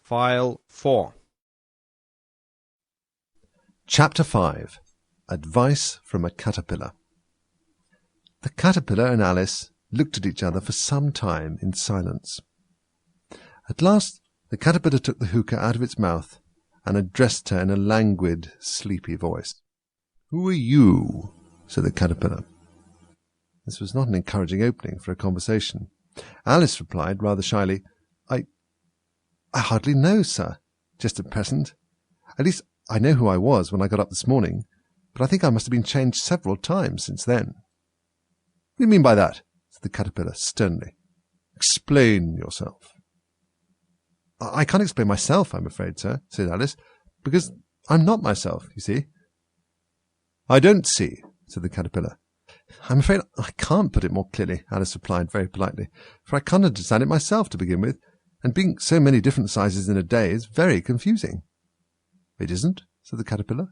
File 4. Chapter 5. Advice from a Caterpillar. The Caterpillar and Alice looked at each other for some time in silence. At last the Caterpillar took the hookah out of its mouth and addressed her in a languid, sleepy voice. "Who are you?" said the Caterpillar. This was not an encouraging opening for a conversation. Alice replied rather shyly, I hardly know, sir, just at present. At least I know who I was when I got up this morning, but I think I must have been changed several times since then. "What do you mean by that?" said the Caterpillar sternly. "Explain yourself." I can't explain myself, I'm afraid, sir," said Alice, "because I'm not myself, you see." "I don't see," said the Caterpillar. "I'm afraid I can't put it more clearly," Alice replied very politely, "for I can't understand it myself to begin with, and being so many different sizes in a day is very confusing." "It isn't?" said the Caterpillar.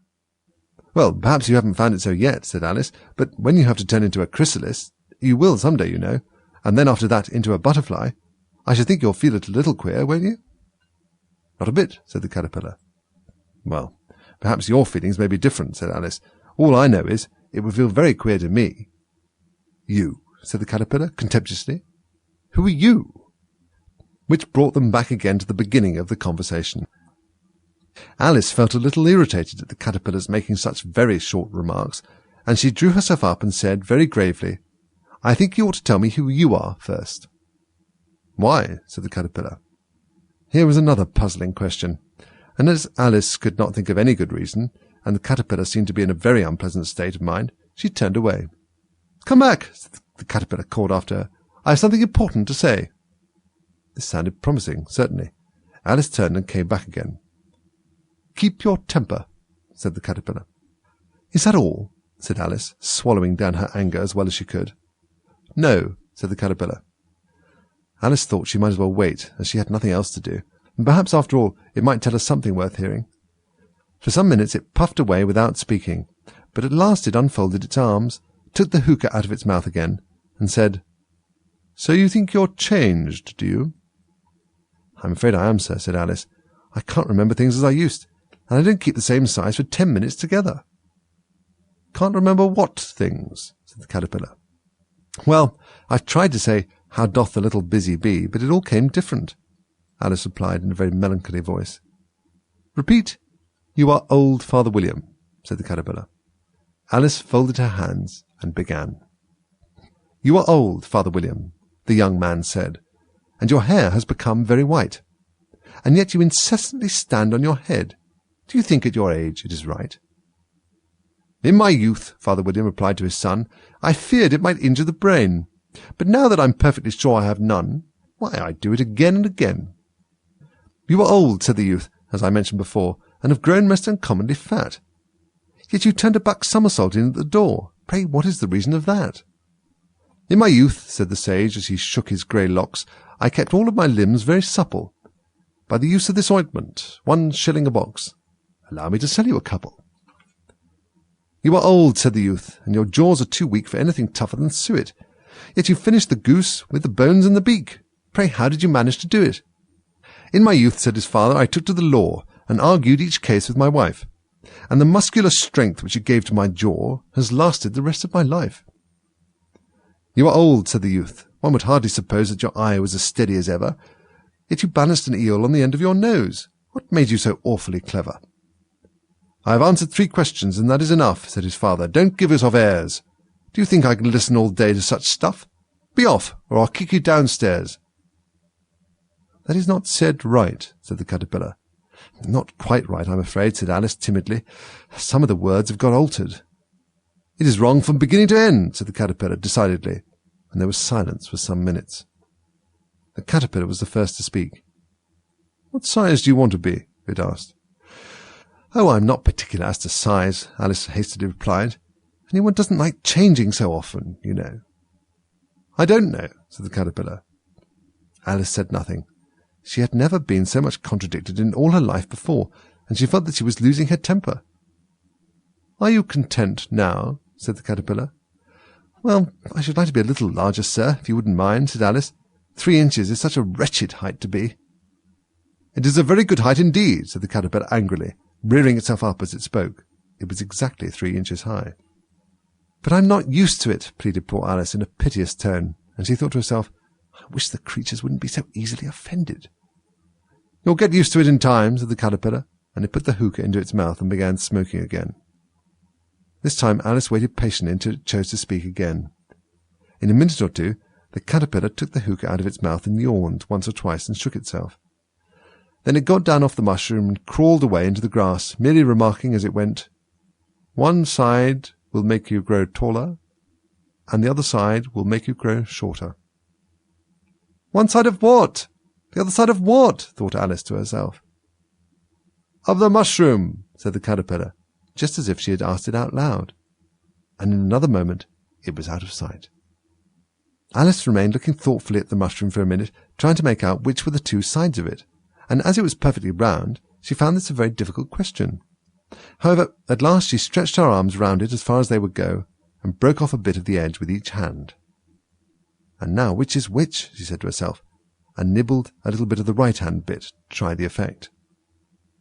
"Well, perhaps you haven't found it so yet," said Alice, "but when you have to turn into a chrysalis, you will some day, you know, and then after that into a butterfly, I should think you'll feel it a little queer, won't you?" "Not a bit," said the Caterpillar. "Well, perhaps your feelings may be different," said Alice. "All I know is, it would feel very queer to me." "You?" said the Caterpillar contemptuously. "Who are you?" Which brought them back again to the beginning of the conversation. Alice felt a little irritated at the Caterpillar's making such very short remarks, and she drew herself up and said very gravely, "I think you ought to tell me who you are first." "Why?" said the Caterpillar. Here was another puzzling question, and as Alice could not think of any good reason, and the Caterpillar seemed to be in a very unpleasant state of mind, she turned away. "Come back," the Caterpillar called after her. "I have something important to say." This sounded promising, certainly. Alice turned and came back again. "Keep your temper," said the Caterpillar. "Is that all?" said Alice, swallowing down her anger as well as she could. "No," said the Caterpillar. Alice thought she might as well wait, as she had nothing else to do, and perhaps after all it might tell her something worth hearing. For some minutes it puffed away without speaking, but at last it unfolded its arms, took the hookah out of its mouth again, and said, "So you think you're changed, do you?" "I'm afraid I am, sir," said Alice. "I can't remember things as I used, and I don't keep the same size for 10 minutes together." "Can't remember what things?" said the Caterpillar. "Well, I've tried to say, 'How doth the little busy bee?' but it all came different," Alice replied in a very melancholy voice. "Repeat, 'You are old, Father William,'" said the Caterpillar. Alice folded her hands and began. "You are old, Father William," the young man said, "and your hair has become very white. And yet you incessantly stand on your head. Do you think at your age it is right?" "In my youth," Father William replied to his son, "I feared it might injure the brain. But now that I'm perfectly sure I have none, why, I do it again and again." "You are old," said the youth, as I mentioned before, "and have grown most uncommonly fat. Yet you turned a buck somersault in at the door. Pray, what is the reason of that?" "In my youth," said the sage, as he shook his grey locks, "I kept all of my limbs very supple. By the use of this ointment, 1 shilling a box. Allow me to sell you a couple." "You are old," said the youth, "and your jaws are too weak for anything tougher than suet. Yet you finished the goose with the bones and the beak. Pray, how did you manage to do it?" "In my youth," said his father, "I took to the law, and argued each case with my wife, and the muscular strength which it gave to my jaw has lasted the rest of my life." "You are old," said the youth. "One would hardly suppose that your eye was as steady as ever. Yet you balanced an eel on the end of your nose. What made you so awfully clever?" "I have answered 3 questions, and that is enough," said his father. "Don't give yourself airs. Do you think I can listen all day to such stuff? Be off, or I'll kick you downstairs." "That is not said right," said the Caterpillar. "Not quite right, I'm afraid," said Alice timidly. "Some of the words have got altered." "It is wrong from beginning to end," said the Caterpillar decidedly, and there was silence for some minutes. The Caterpillar was the first to speak. "What size do you want to be?" it asked. "Oh, I'm not particular as to size," Alice hastily replied. "Only one doesn't like changing so often, you know." "I don't know," said the Caterpillar. Alice said nothing. She had never been so much contradicted in all her life before, and she felt that she was losing her temper. "Are you content now?" said the Caterpillar. "Well, I should like to be a little larger, sir, if you wouldn't mind," said Alice. 3 inches is such a wretched height to be." "It is a very good height indeed," said the caterpillar angrily, rearing itself up as it spoke. It was exactly 3 inches high. "But I'm not used to it," pleaded poor Alice in a piteous tone, and she thought to herself, "I wish the creatures wouldn't be so easily offended." "You'll get used to it in time," said the caterpillar, and it put the hookah into its mouth and began smoking again. This time Alice waited patiently until it chose to speak again. In a minute or two, the caterpillar took the hookah out of its mouth and yawned once or twice and shook itself. Then it got down off the mushroom and crawled away into the grass, merely remarking as it went, "One side will make you grow taller, and the other side will make you grow shorter." "One side of what? The other side of what?" thought Alice to herself. "Of the mushroom," said the caterpillar, just as if she had asked it out loud. And in another moment it was out of sight. Alice remained looking thoughtfully at the mushroom for a minute, trying to make out which were the 2 sides of it, and as it was perfectly round, she found this a very difficult question. However, at last she stretched her arms round it as far as they would go, and broke off a bit of the edge with each hand. "And now which is which?" she said to herself, and nibbled a little bit of the right-hand bit to try the effect.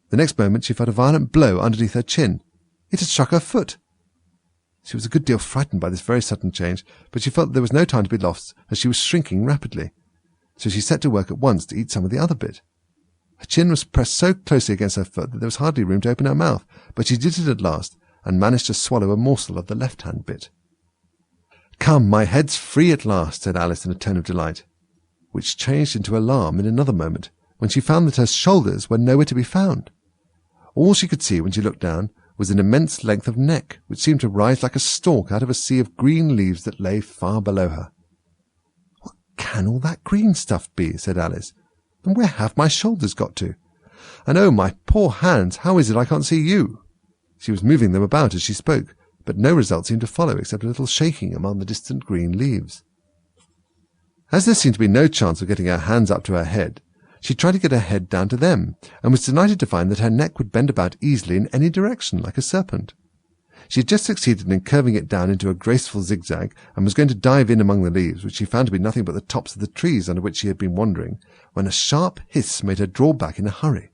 The next moment she felt a violent blow underneath her chin. It had struck her foot. She was a good deal frightened by this very sudden change, but she felt that there was no time to be lost, as she was shrinking rapidly. So she set to work at once to eat some of the other bit. Her chin was pressed so closely against her foot that there was hardly room to open her mouth, but she did it at last, and managed to swallow a morsel of the left-hand bit. "Come, my head's free at last," said Alice in a tone of delight, which changed into alarm in another moment, when she found that her shoulders were nowhere to be found. All she could see when she looked down was an immense length of neck, which seemed to rise like a stalk out of a sea of green leaves that lay far below her. "What can all that green stuff be?" said Alice. "And where have my shoulders got to? And oh, my poor hands, how is it I can't see you?" She was moving them about as she spoke, but no result seemed to follow except a little shaking among the distant green leaves. As there seemed to be no chance of getting her hands up to her head, she tried to get her head down to them, and was delighted to find that her neck would bend about easily in any direction, like a serpent. She had just succeeded in curving it down into a graceful zigzag, and was going to dive in among the leaves, which she found to be nothing but the tops of the trees under which she had been wandering, when a sharp hiss made her draw back in a hurry.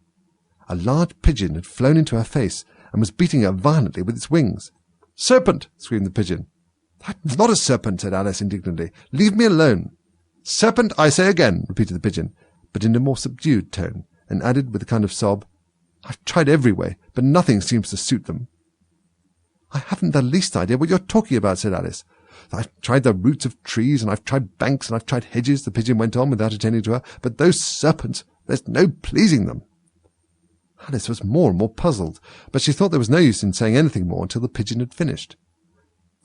A large pigeon had flown into her face, and was beating her violently with its wings. "Serpent!" screamed the pigeon. "I'm not a serpent," said Alice indignantly. "Leave me alone." "Serpent, I say again," repeated the pigeon, but in a more subdued tone, and added with a kind of sob, "I've tried every way, but nothing seems to suit them." "I haven't the least idea what you're talking about," said Alice. "I've tried the roots of trees, and I've tried banks, and I've tried hedges," the pigeon went on without attending to her, "but those serpents, there's no pleasing them." Alice was more and more puzzled, but she thought there was no use in saying anything more until the pigeon had finished.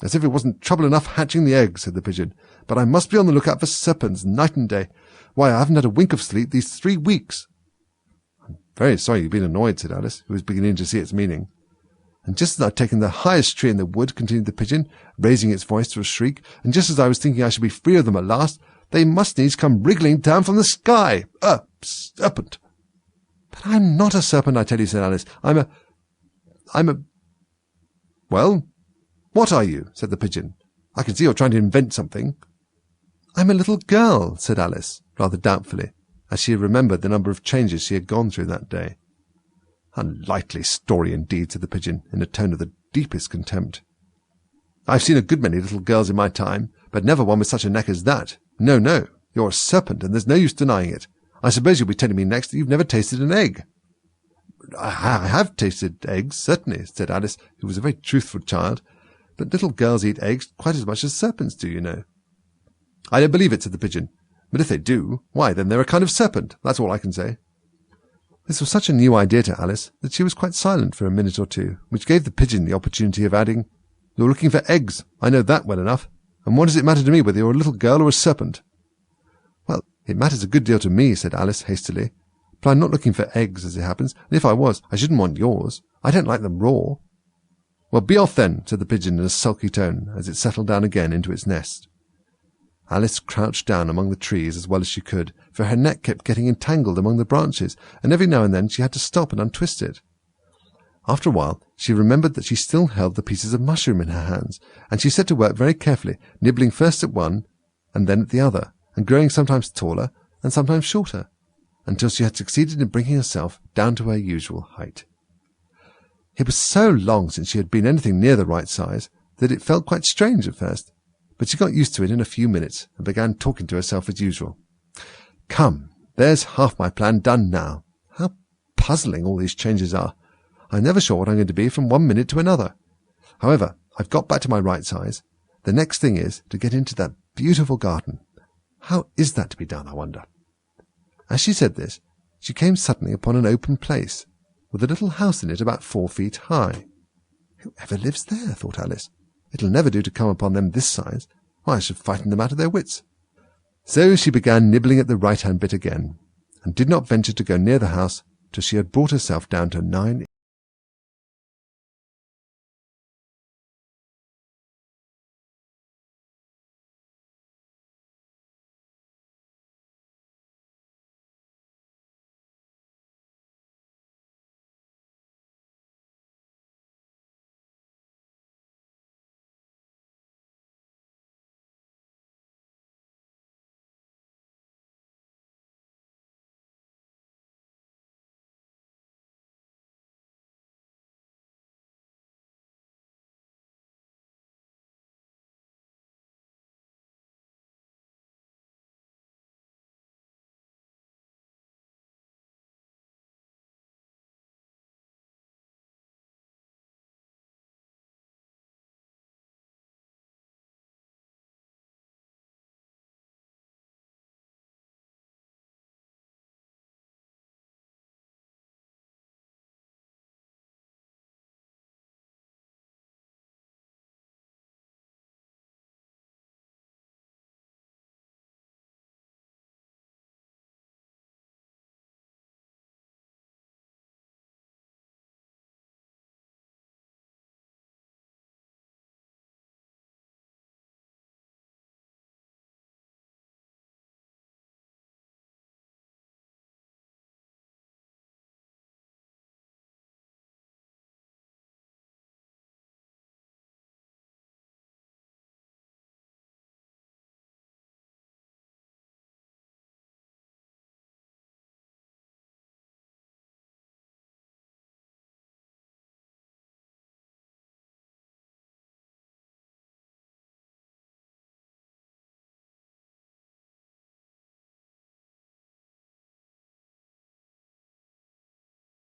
"As if it wasn't trouble enough hatching the eggs," said the pigeon, "but I must be on the lookout for serpents night and day. Why, I haven't had a wink of sleep these 3 weeks. "I'm very sorry you've been annoyed," said Alice, who was beginning to see its meaning. "And just as I've taken the highest tree in the wood," continued the pigeon, raising its voice to a shriek, "and just as I was thinking I should be free of them at last, they must needs come wriggling down from the sky. A serpent!" "But I'm not a serpent, I tell you," said Alice. I'm a... "Well, what are you?" said the pigeon. "I can see you're trying to invent something." "I'm a little girl," said Alice, rather doubtfully, as she remembered the number of changes she had gone through that day. "A likely story indeed," said the pigeon, in a tone of the deepest contempt. "I've seen a good many little girls in my time, but never one with such a neck as that. No, no, you're a serpent, and there's no use denying it. I suppose you'll be telling me next that you've never tasted an egg." I have tasted eggs, certainly," said Alice, who was a very truthful child, "but little girls eat eggs quite as much as serpents do, you know." "I don't believe it," said the pigeon, "but if they do, why, then they're a kind of serpent, that's all I can say." This was such a new idea to Alice that she was quite silent for a minute or two, which gave the pigeon the opportunity of adding, "You're looking for eggs, I know that well enough, and what does it matter to me whether you're a little girl or a serpent?" "Well, it matters a good deal to me," said Alice hastily, "but I'm not looking for eggs, as it happens, and if I was, I shouldn't want yours. I don't like them raw." "Well, be off then," said the pigeon in a sulky tone, as it settled down again into its nest. Alice crouched down among the trees as well as she could, for her neck kept getting entangled among the branches, and every now and then she had to stop and untwist it. After a while she remembered that she still held the pieces of mushroom in her hands, and she set to work very carefully, nibbling first at one and then at the other, and growing sometimes taller and sometimes shorter. until she had succeeded in bringing herself down to her usual height. It was so long since she had been anything near the right size that it felt quite strange at first, but she got used to it in a few minutes and began talking to herself as usual. "Come, there's half my plan done now. How puzzling all these changes are. I'm never sure what I'm going to be from one minute to another. However, I've got back to my right size. The next thing is to get into that beautiful garden. How is that to be done, I wonder?" As she said this, she came suddenly upon an open place, with a little house in it about 4 feet high. "Whoever lives there?" thought Alice. "It'll never do to come upon them this size. Why, I should frighten them out of their wits." So she began nibbling at the right-hand bit again, and did not venture to go near the house till she had brought herself down to 9